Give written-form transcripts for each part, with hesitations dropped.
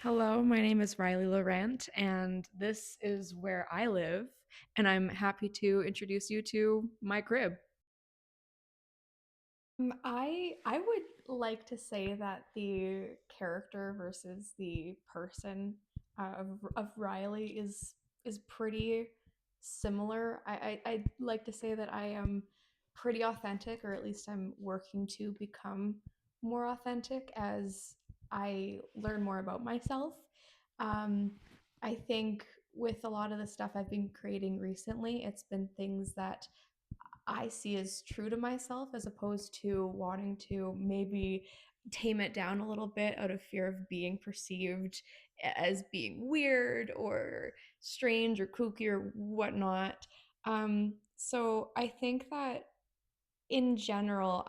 Hello, my name is Riley Larente, and this is where I live. And I'm happy to introduce you to my crib. I would like to say that the character versus the person of Riley is pretty similar. I'd like to say that I am pretty authentic, or at least I'm working to become more authentic as I learn more about myself. Um, I think with a lot of the stuff I've been creating recently, it's been things that I see as true to myself as opposed to wanting to maybe tame it down a little bit out of fear of being perceived as being weird or strange or kooky or whatnot. So I think that in general,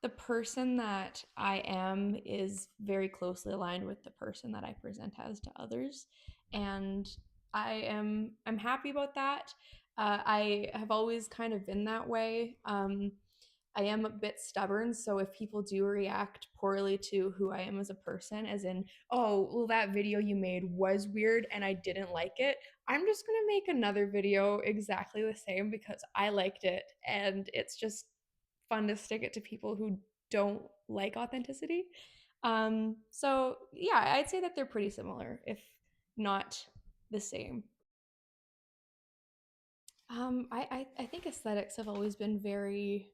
the person that I am is very closely aligned with the person that I present as to others, and I'm happy about that. I have always kind of been that way. I am a bit stubborn, so if people do react poorly to who I am as a person, as in, oh, well, that video you made was weird and I didn't like it, I'm just gonna make another video exactly the same because I liked it and it's just fun to stick it to people who don't like authenticity. So yeah, I'd say that they're pretty similar, if not the same. I think aesthetics have always been very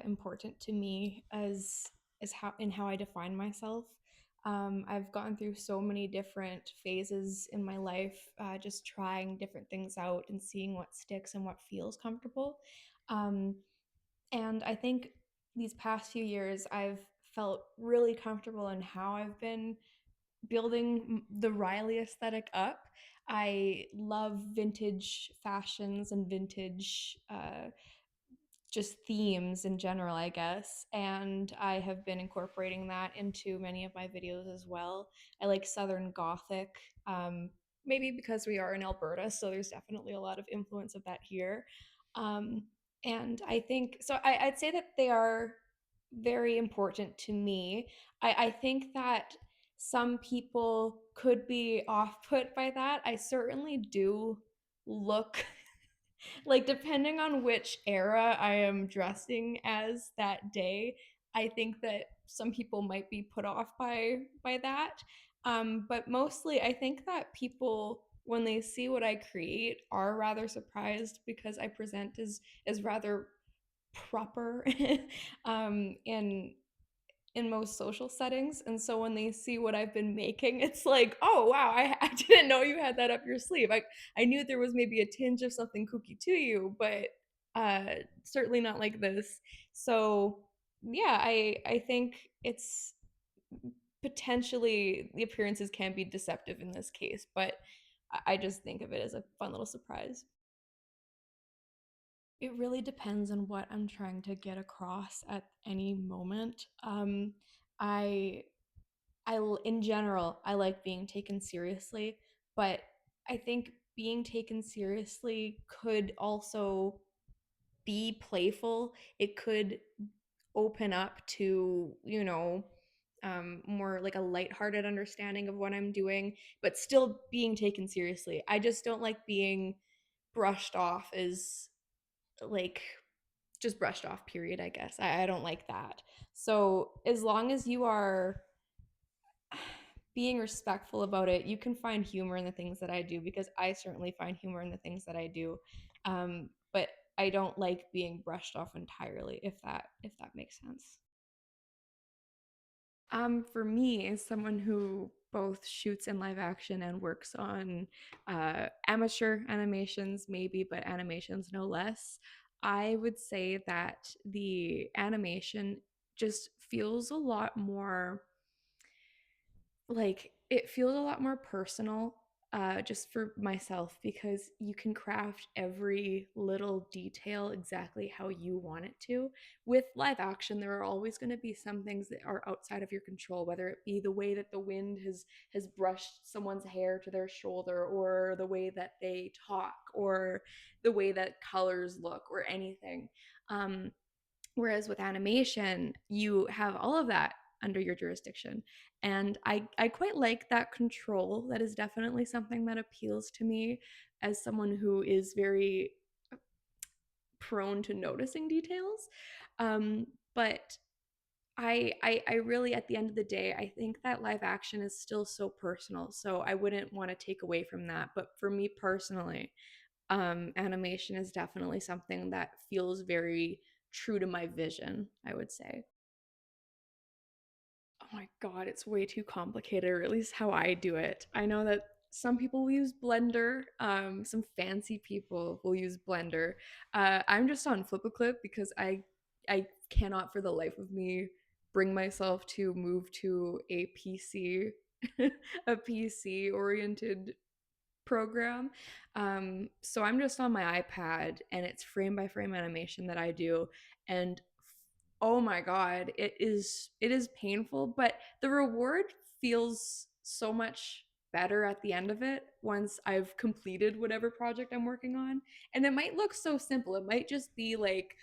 important to me as how in how I define myself. I've gone through so many different phases in my life, just trying different things out and seeing what sticks and what feels comfortable. Um, and I think these past few years, I've felt really comfortable in how I've been building the Riley aesthetic up. I love vintage fashions and vintage just themes in general, I guess. And I have been incorporating that into many of my videos as well. I like Southern Gothic, um, maybe because we are in Alberta, so there's definitely a lot of influence of that here. Um, and I think so, I'd say that they are very important to me. I think that some people could be off put by that. I certainly do look like depending on which era I am dressing as that day, I think that some people might be put off by that. But mostly, I think that people when they see what I create are rather surprised because I present as rather proper in most social settings. And so when they see what I've been making, it's like, oh wow, I didn't know you had that up your sleeve. I knew there was maybe a tinge of something kooky to you, but certainly not like this. So yeah, I think it's potentially the appearances can be deceptive in this case, but I just think of it as a fun little surprise. It really depends on what I'm trying to get across at any moment. I in general, I like being taken seriously, but I think being taken seriously could also be playful. It could open up to, more like a lighthearted understanding of what I'm doing, but still being taken seriously. I just don't like being brushed off as like just brushed off, period, I guess. I don't like that. So as long as you are being respectful about it, you can find humor in the things that I do because I certainly find humor in the things that I do. But I don't like being brushed off entirely, if that makes sense. For me, as someone who both shoots in live action and works on amateur animations, maybe, but animations no less, I would say that the animation just feels a lot more like it feels a lot more personal just for myself because you can craft every little detail exactly how you want it to. With live action, there are always going to be some things that are outside of your control, whether it be the way that the wind has brushed someone's hair to their shoulder, or the way that they talk, or the way that colors look, or anything. um, Whereas with animation, you have all of that under your jurisdiction. And I quite like that control. That is definitely something that appeals to me as someone who is very prone to noticing details. But I really, at the end of the day, I think that live action is still so personal. So I wouldn't want to take away from that. But for me personally, animation is definitely something that feels very true to my vision, I would say. Oh my God, it's way too complicated, or at least how I do it. I know that some people will use Blender, some fancy people will use Blender. I'm just on Flip because I cannot for the life of me bring myself to move to a PC, a PC oriented program. So I'm just on my iPad and it's frame by frame animation that I do. And oh my God, it is painful, but the reward feels so much better at the end of it once I've completed whatever project I'm working on. And it might look so simple. It might just be like,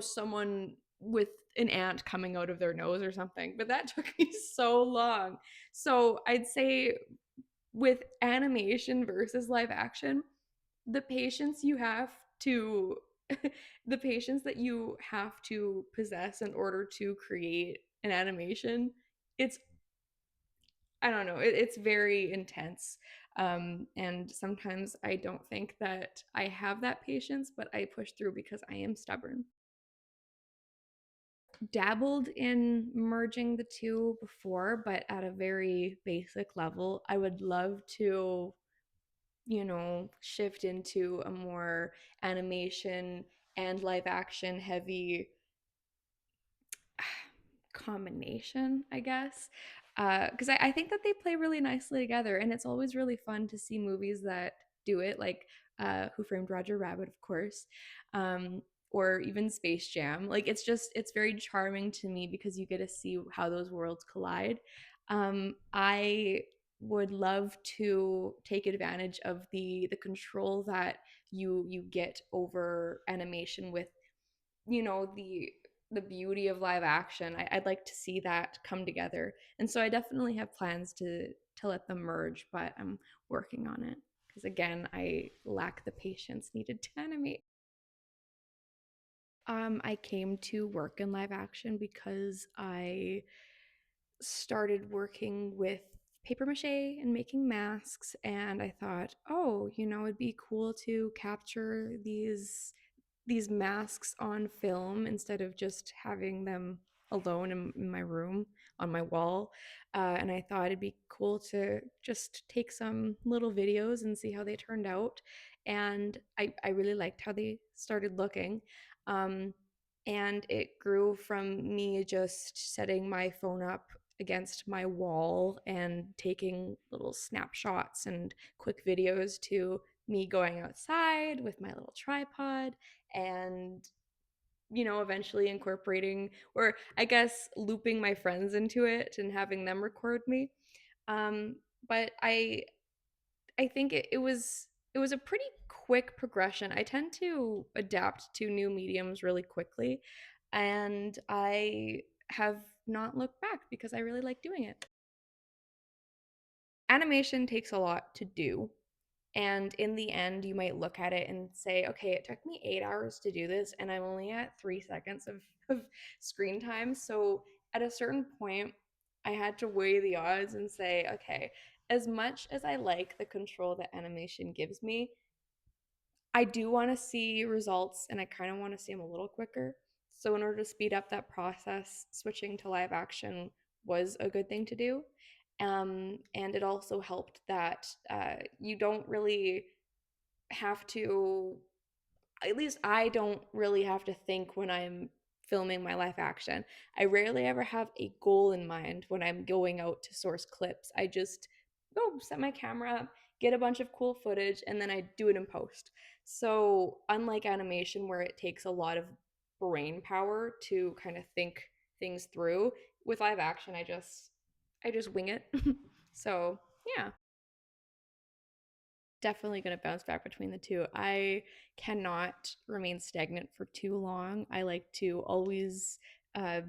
someone with an ant coming out of their nose or something, but that took me so long. So I'd say with animation versus live action, the patience you have to the patience that you have to possess in order to create an animation, it's I don't know, it's very intense. And sometimes I don't think that I have that patience, but I push through because I am stubborn. Dabbled in merging the two before, but at a very basic level. I would love to shift into a more animation and live action heavy combination, I guess. Because I think that they play really nicely together, and it's always really fun to see movies that do it, like Who Framed Roger Rabbit, of course, um, or even Space Jam. Like it's very charming to me because you get to see how those worlds collide. I would love to take advantage of the control that you get over animation with the beauty of live action. I'd like to see that come together, and so I definitely have plans to let them merge, but I'm working on it because again, I lack the patience needed to animate. I came to work in live action because I started working with paper mache and making masks, and I thought, oh, it'd be cool to capture these masks on film instead of just having them alone in my room on my wall. And I thought it'd be cool to just take some little videos and see how they turned out. And I really liked how they started looking. Um, and it grew from me just setting my phone up against my wall and taking little snapshots and quick videos to me going outside with my little tripod and eventually incorporating, or I guess looping my friends into it and having them record me. But I think it was a pretty quick progression. I tend to adapt to new mediums really quickly, and I have not looked back because I really like doing it. Animation takes a lot to do. And in the end, you might look at it and say, okay, it took me 8 hours to do this, and I'm only at 3 seconds of screen time. So at a certain point, I had to weigh the odds and say, okay, as much as I like the control that animation gives me, I do want to see results and I kind of want to see them a little quicker. So, in order to speed up that process, switching to live action was a good thing to do. And it also helped that you don't really have to, at least I don't really have to think when I'm filming my live action. I rarely ever have a goal in mind when I'm going out to source clips. I just go set my camera up, get a bunch of cool footage, and then I do it in post. So, unlike animation where it takes a lot of brain power to kind of think things through, with live action I just wing it. So, yeah. Definitely going to bounce back between the two. I cannot remain stagnant for too long. I like to always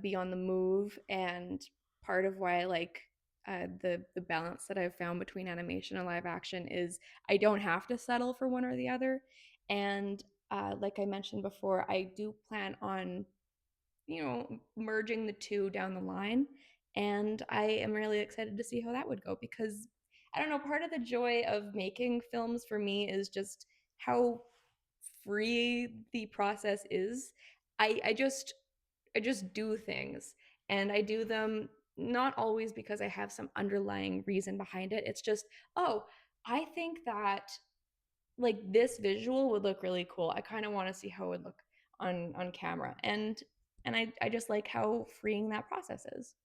be on the move. And part of why I like the balance that I've found between animation and live action is I don't have to settle for one or the other. And like I mentioned before, I do plan on, merging the two down the line. And I am really excited to see how that would go because I don't know, part of the joy of making films for me is just how free the process is. I just do things, and I do them not always because I have some underlying reason behind it. It's just, oh, I think that like this visual would look really cool. I kind of want to see how it would look on camera. And I just like how freeing that process is.